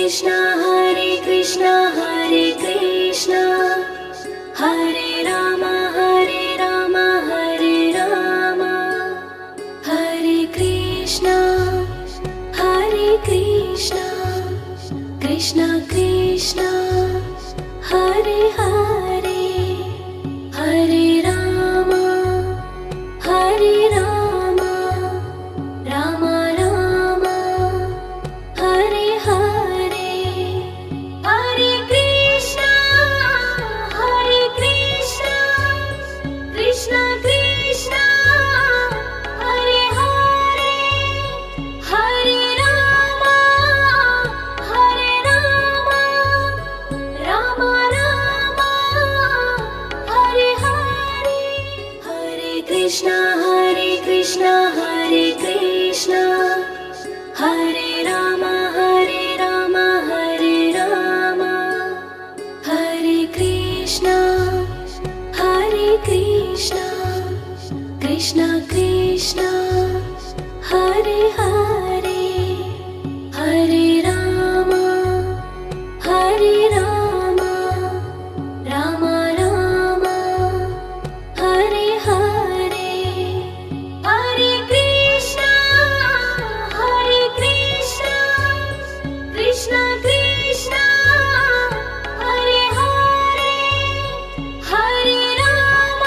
Krishna Hare Krishna Hare Ram Hare Ram Hare Krishna Krishna Krishna Hare Hare Hare Ram Ram Ram Hare Hare Hare Krishna Krishna Krishna Hare Hare Hare Ram Ram Ram Hare Hare Hare Krishna Hare Krishna Hare Ram Hare Ram Hare Krishna Krishna Krishna Hare Hare Hare Ram Ram Ram Hare Hare Hare Krishna Krishna Krishna Hare Hare Hare Ram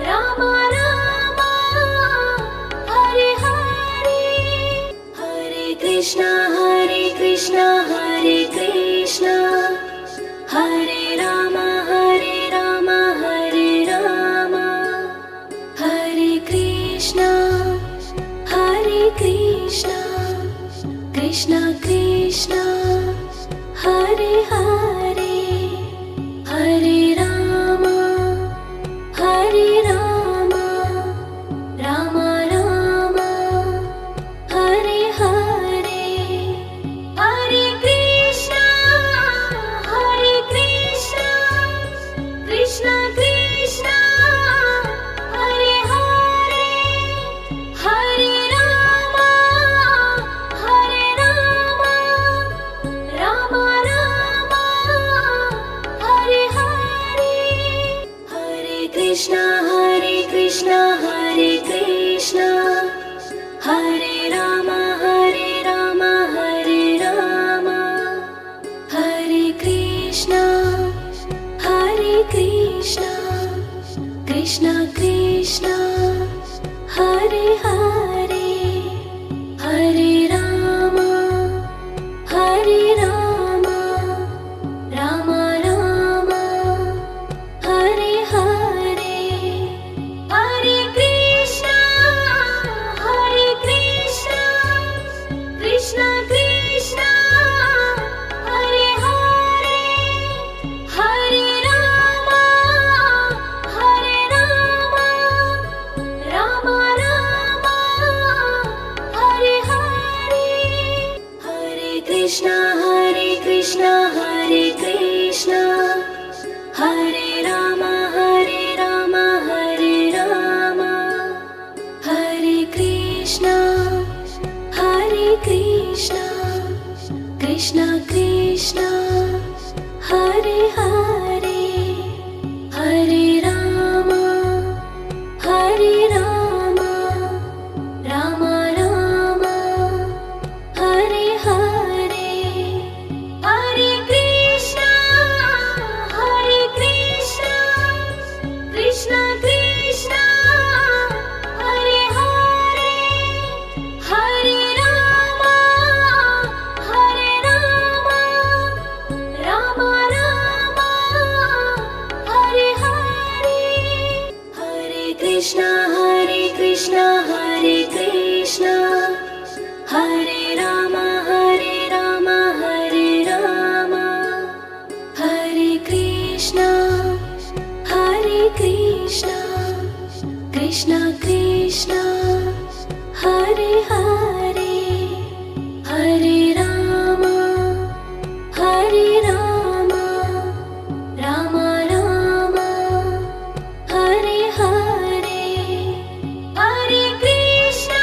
Ram Ram Hare Hare Hare Krishna Hare Krishna Hare Ram Hare Ram Hare Krishna Krishna Krishna Hare Hare Hare Ram Ram Ram Hare Hare Hare Krishna Krishna Krishna Hare Hare Hare Ram Ram Ram Hare Hare Hare Krishna Hare Krishna Hare Ram Hare Ram Hare Krishna Krishna Krishna Hare Hare Hare Ram Ram Ram Hare Hare Hare Krishna Krishna Krishna Hare Hare Hare Ram Ram Ram Hare Hare Hare Krishna Hare Krishna Hare Ram Hare Ram Hare Krishna Krishna Krishna Hare Hare Hare Ram Ram Ram Hare Hare Hare Krishna Krishna Krishna Hare Hare Hare Ram Ram Ram Hare Hare Hare Krishna Hare Krishna Hare Ram Hare Ram Hare Krishna Krishna Krishna Hare Hare Hare Ram Ram Ram Hare Hare Hare Krishna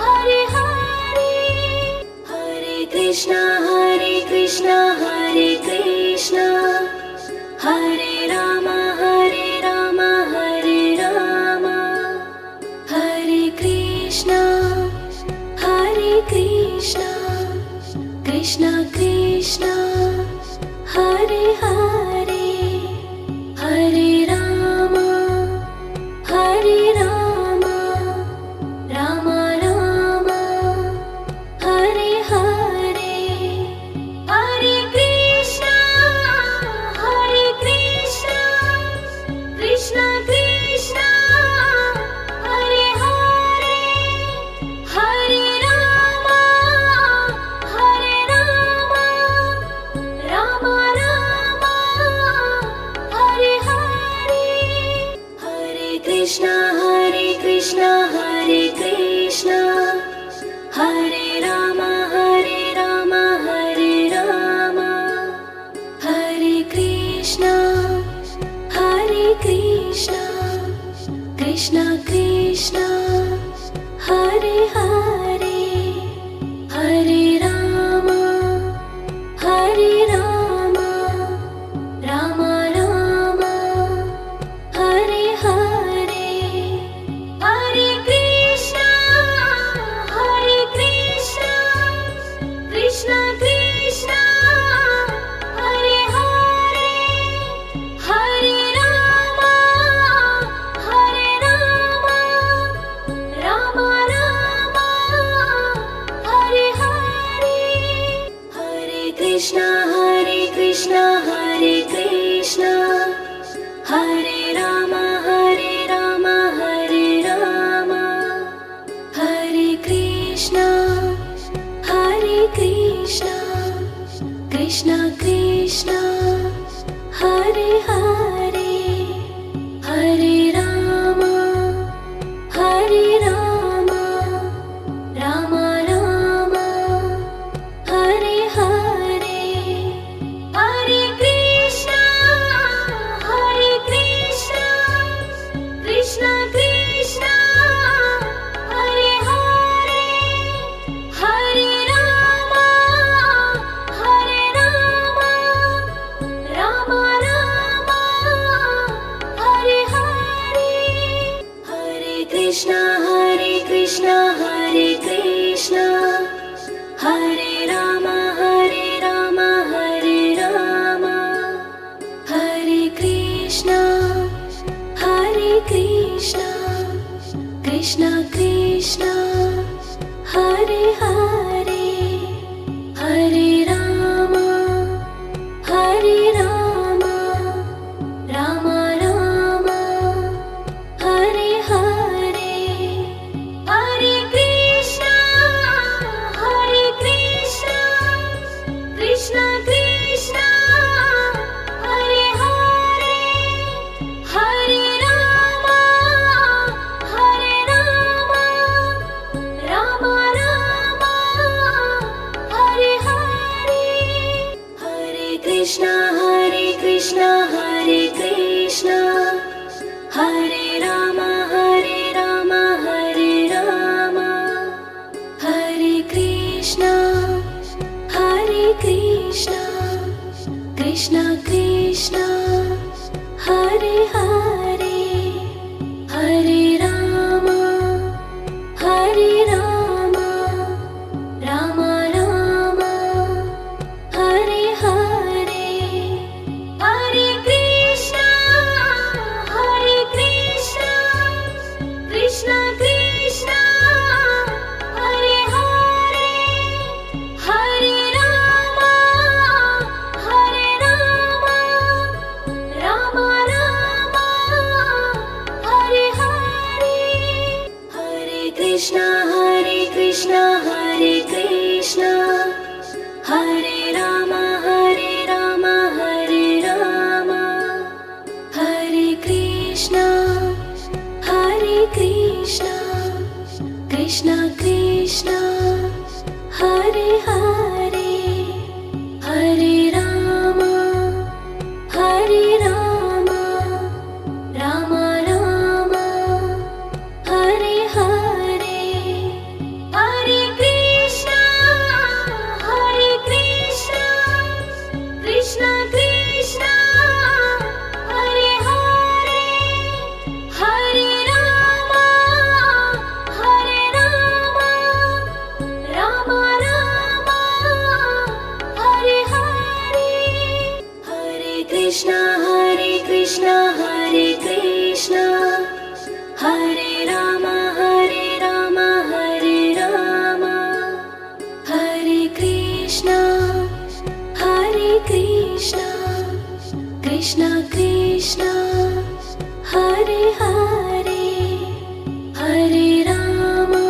Hare Hare Krishna Hare Krishna Hare Krishna Hare Ram Hare Ram Hare Ram Hare Krishna Krishna Krishna Hare Hare Hare Ram Ram Ram Hare Hare Hare Krishna Krishna Krishna Hare Hare Hare Ram Ram Ram Krishna Krishna Hare Hare Hare Rama Hare Rama Rama Rama Hare Hare Hare Krishna Krishna Krishna Hare Hare Hare Rama Rama Rama Hare Hare Hare Krishna Hare Krishna Hare Rama Hare Rama Hare Krishna Krishna Krishna Hare Hare Hare Rama Rama Rama Hare Hare Hare Krishna Krishna Krishna Hare Hare Hare Rama Rama Rama Hare Hare Hare Krishna Hare Rama Hare Rama Hare Krishna Krishna Krishna Hare Hare Hare Rama Rama Rama Hare Hare Hare Krishna Krishna Krishna Hare Hare Hare Rama Rama Rama Hare Hare Hare Krishna Hare Krishna Hare Rama Hare Rama Hare Krishna Krishna Krishna Hare Hare Hare Rama Rama Rama Hare Hare Hare Krishna Krishna Krishna Hare Hare Hare Rama Rama Rama Hare Hare Hare Krishna Hare Rama Hare Rama Hare Krishna Krishna Krishna Hare Hare Hare Rama Rama Rama Hare Hare Hare Krishna Krishna Krishna Hare Hare Hare Rama Rama Rama Hare Hare Hare Krishna Hare Rama Hare Rama Hare Krishna Krishna Krishna Hare Hare Hare Rama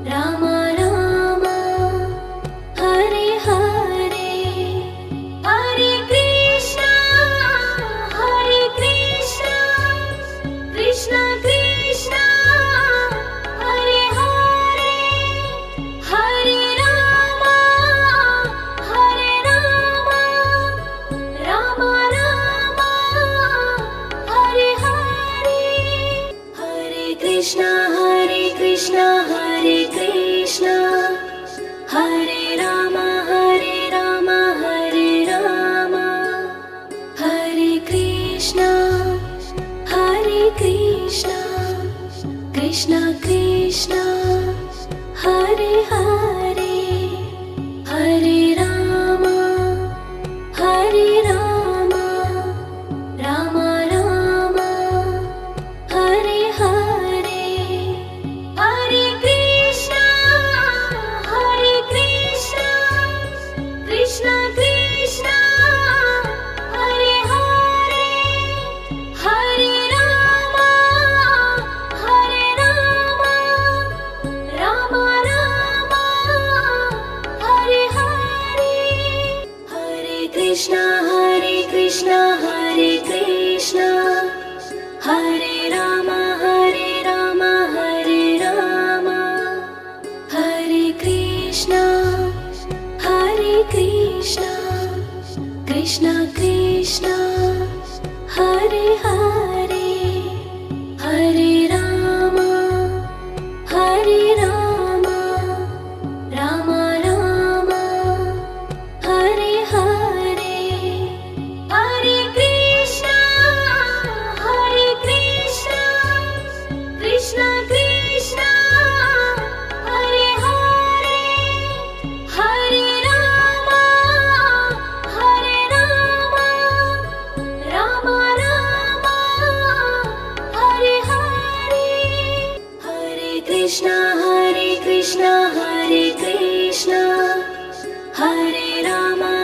Rama Rama Hare Hare Hare Krishna Krishna Krishna Hare Hare Hare Rama Rama Rama Krishna Krishna Hare Hare Hare Rama Hare Rama Rama Rama Hare Hare Hare Krishna Krishna Krishna Hare Hare Hare Rama Rama Rama Hare Hare Hare Krishna Hare Krishna Hare Rama Hare Rama Hare Krishna Krishna Krishna Hare Hare Hare Rama Rama Rama Hare Hare Hare Krishna Krishna Krishna Hare Hare Hare Rama Rama Rama Hare Hare Hare Krishna Hare Krishna Hare Rama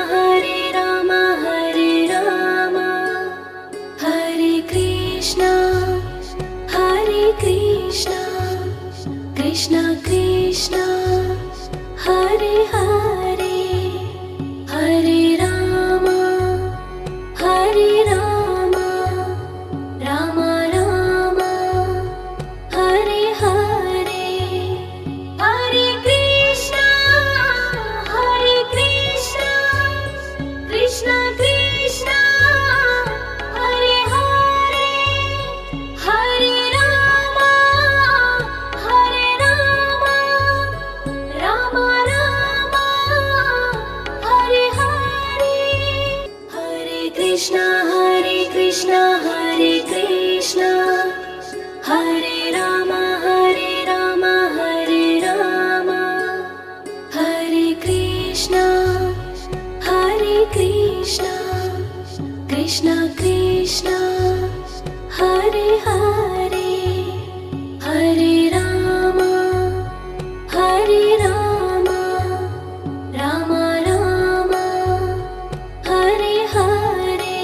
Hare Krishna Krishna Krishna Hare Hare Hare Rama Rama Rama Hare Hare Hare Krishna Krishna Krishna Hare Hare Hare Rama Rama Rama Hare Hare Hare Krishna Hare Krishna Hare Rama Hare Krishna Krishna Krishna Hare Hare Hare Rama Rama Rama Hare Hare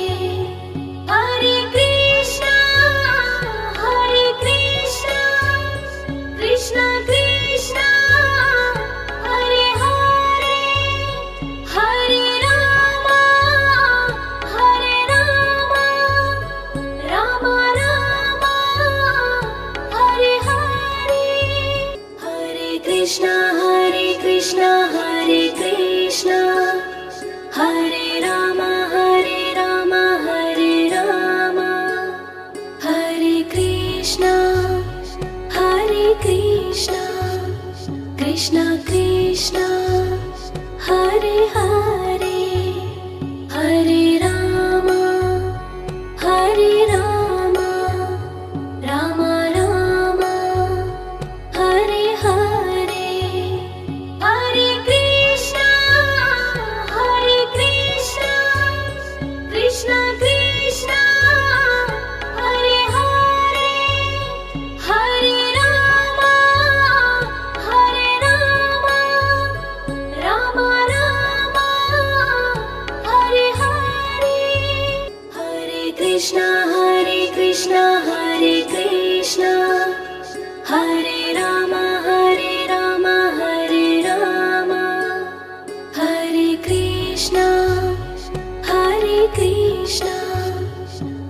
Hare Krishna Krishna Krishna Hare Hare Hare Rama Rama Rama Hare Hare Hare Krishna Hare Krishna Hare Rama Hare Rama Hare Krishna Krishna Krishna Hare Hare Hare Rama Rama Rama Hare Hare Hare Krishna Krishna Krishna Hare Hare Hare Rama Rama Rama Hare Hare Hare Krishna Hare Krishna Hare Rama Hare Rama Hare Krishna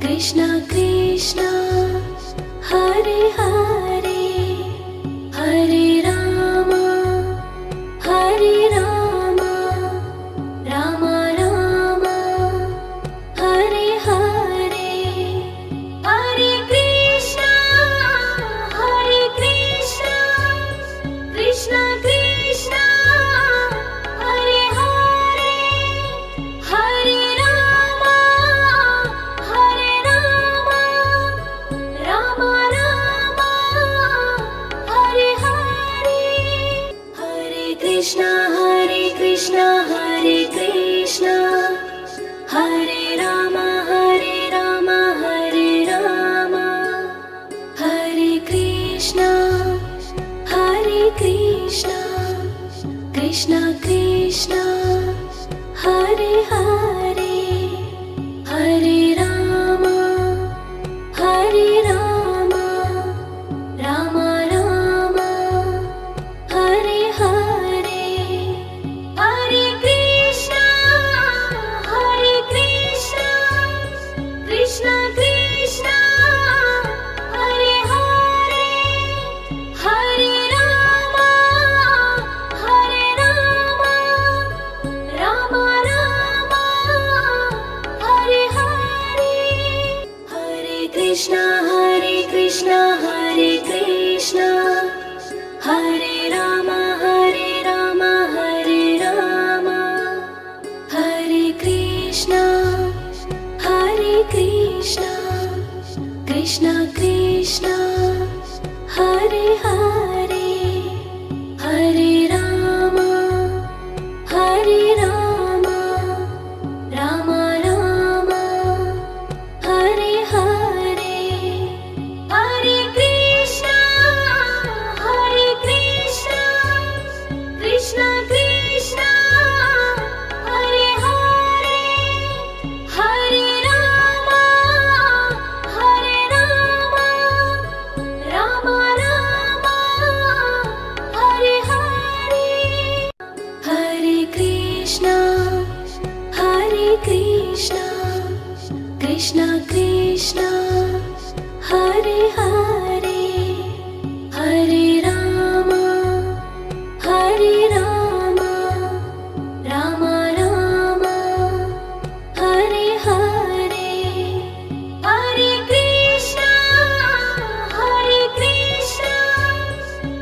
Krishna Krishna Hare Hare Hare Rama Rama Rama Hare Hare Hare Krishna Krishna Krishna Hare Hare Hare Rama Rama Rama Krishna Hare Krishna Hare Rama Hare Rama Hare Krishna Krishna Krishna Hare Hare Hare Rama Rama Rama Hare Hare Hare Krishna Krishna Krishna Hare Hare Hare Rama Rama Rama Hare Hare Hare Krishna Hare Krishna Hare Rama Hare Rama Hare Krishna Krishna Krishna Hare Hare Hare Rama Rama Rama Hare Hare Hare Krishna Krishna Krishna Hare Hare Hare Rama Rama Rama Hare Hare Hare Krishna Krishna Krishna Hare Hare Hare Rama Rama Rama Hare Hare Hare Krishna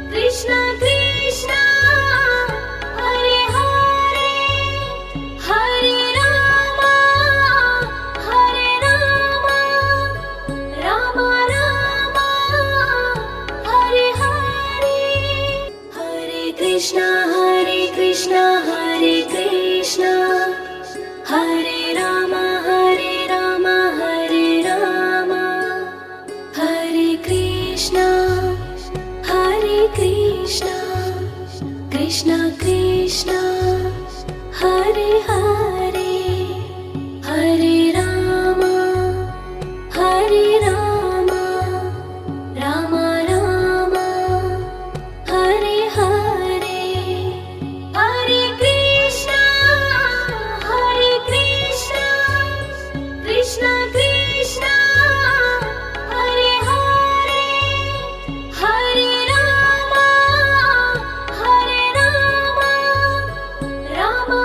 Krishna Krishna Hare Hare Hare Rama Rama Rama Hare Hare Hare Krishna Hare Krishna Hare Rama Hare Rama Hare Krishna Krishna Krishna Hare Hare Hare Rama Rama Rama Hare Hare Hare Krishna Krishna Krishna Hare Hare Hare Rama Rama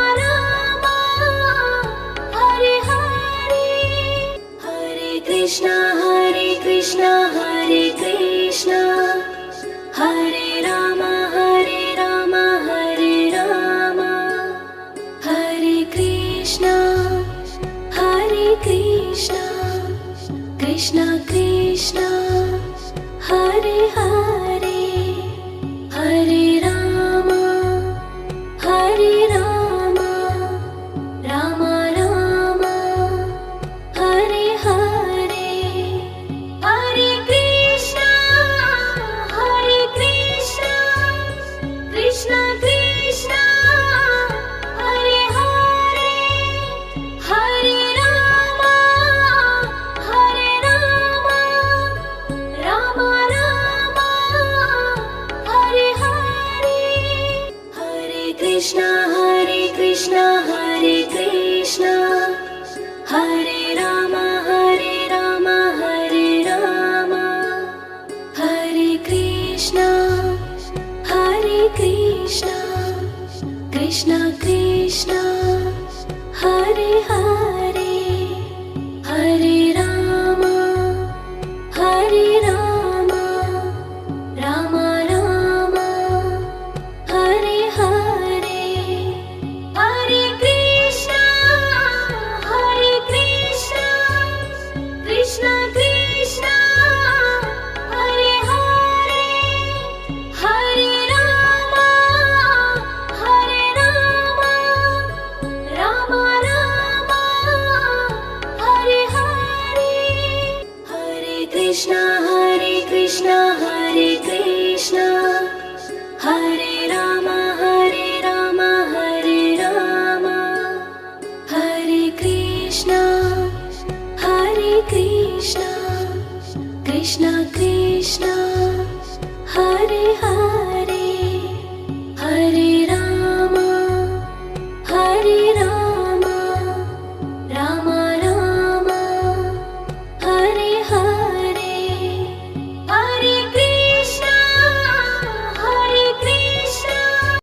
Rama Hare Hare Hare Krishna Hare Krishna Hare Rama Hare Rama Hare Krishna Krishna Krishna Hare Hare Hare Rama Rama Rama Hare Hare Hare Krishna Krishna Krishna Hare Hare Hare Rama Rama Rama Hare Hare Hare Krishna Hare Krishna Hare Rama Hare Rama Hare Krishna Krishna Krishna Hare Hare Hare Rama Rama Rama Hare Hare Hare Krishna Krishna Krishna Hare Hare Hare Rama Ram Hare Ram Hare Krishna Krishna Krishna Hare Hare